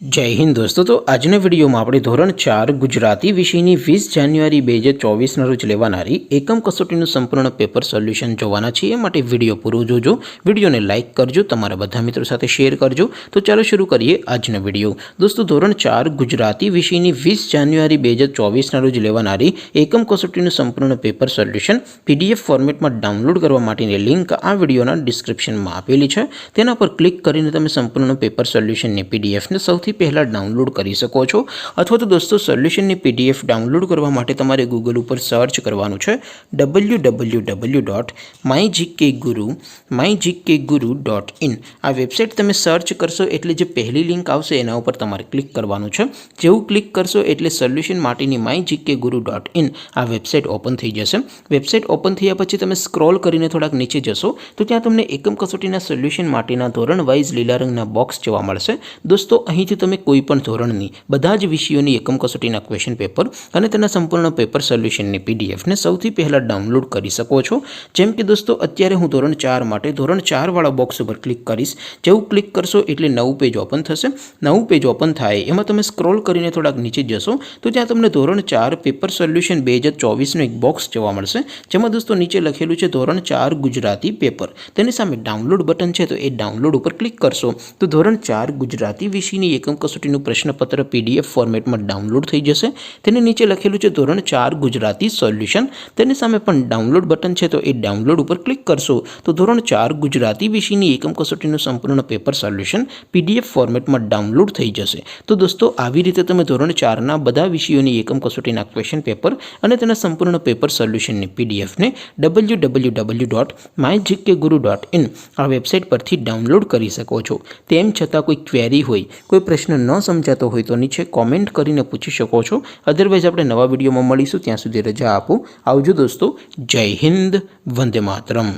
जय हिंद दोस्तों। तो आज वीडियो में આપણે ધોરણ 4 ગુજરાતી વિષયની 20 જાન્યુઆરી 2024 રોજ લેવાનારી એકમ કસોટીનું સંપૂર્ણ પેપર સોલ્યુશન જોવાના છીએ। માટે વિડિયો પૂરો જોજો, વિડિયોને લાઈક કરજો, તમારા બધા મિત્રો સાથે શેર કરજો। તો ચાલો શરૂ કરીએ આજનો વિડિયો। દોસ્તો ધોરણ 4 ગુજરાતી વિષયની 20 જાન્યુઆરી 2024 રોજ લેવાનારી એકમ કસોટીનું સંપૂર્ણ પેપર સોલ્યુશન પીડીએફ ફોર્મેટમાં ડાઉનલોડ કરવા માટેની લિંક આ વિડિયોના ડિસ્ક્રિપ્શનમાં આપેલી છે। તેના પર ક્લિક કરીને તમે સંપૂર્ણ પેપર સોલ્યુશનની પીડીએફને સૌથી पहला डाउनलॉड कर सको छो। अथवा तो दोस्तों सोल्यूशन पीडीएफ डाउनलॉड करवा माटे तमारे गूगल पर सर्च करवानुं छे www.mygkguru.in। आ वेबसाइट तमे सर्च करशो एटले जे पहली लिंक आवशे एना उपर तमारे क्लिक करवानुं छे। जेवुं क्लिक करशो एटले सोल्यूशन माटेनी mygkguru.in आ वेबसाइट ओपन थई जशे। वेबसाइट ओपन थया पछी तमे स्क्रॉल करीने थोड़ाक नीचे जशो तो त्यां तमने एकम कसोटीना सोल्यूशन माटेना धोरण वाइज लीला रंगना बॉक्स जोवा मळशे। दोस्तों અહીંથી તમે કોઈપણ ધોરણની બધા જ વિષયોની એકમ કસોટીના ક્વેશ્ચન પેપર અને તેના સંપૂર્ણ પેપર સોલ્યુશનની પીડીએફને સૌથી પહેલાં ડાઉનલોડ કરી શકો છો। જેમ કે દોસ્તો અત્યારે હું ધોરણ 4 માટે ધોરણ 4 વાળા બોક્સ ઉપર ક્લિક કરીશ। જેવું ક્લિક કરશો એટલે નવું પેજ ઓપન થશે। નવું પેજ ઓપન થાય એમાં તમે સ્ક્રોલ કરીને થોડાક નીચે જશો તો ત્યાં તમને ધોરણ 4 પેપર સોલ્યુશન 2024નું એક બોક્સ જોવા મળશે। જેમાં દોસ્તો નીચે લખેલું છે ધોરણ 4 ગુજરાતી પેપર। તેની સામે ડાઉનલોડ બટન છે તો એ ડાઉનલોડ ઉપર ક્લિક કરશો તો ધોરણ 4 ગુજરાતી વિષયની એકમ कसोटीનું प्रश्नपत्र पीडीएफ फॉर्मेट में डाउनलॉड थई जशे। तेनी नीचे लखेलुं छे धोरण 4 गुजराती सोल्यूशन। तेनी सामे पण डाउनलॉड बटन छे तो ए डाउनलॉड पर क्लिक करशो तो धोरण 4 गुजराती विषयनी एकम कसोटीનું संपूर्ण पेपर सोल्यूशन पीडीएफ फॉर्मेट में डाउनलॉड थई जशे। तो दोस्तों આવી રીતે તમે ધોરણ 4 ના બધા વિષયોની એકમ કસોટીના ક્વેશ્ચન પેપર અને તેના સંપૂર્ણ પેપર સોલ્યુશનની પીડીએફ ને www.mygkguru.in આ વેબસાઇટ પરથી ડાઉનલોડ કરી શકો છો। તેમ છતાં કોઈ ક્વેરી હોય, કોઈ प्रश्न न समझातो होय तो नीचे कॉमेंट करीने पूछी शको छो। अदरवाइज आपणे नवा विडियो में मळीशुं, त्यां सुधी रजा आपो। आवजो दोस्तों। जय हिंद, वंदे मातरम।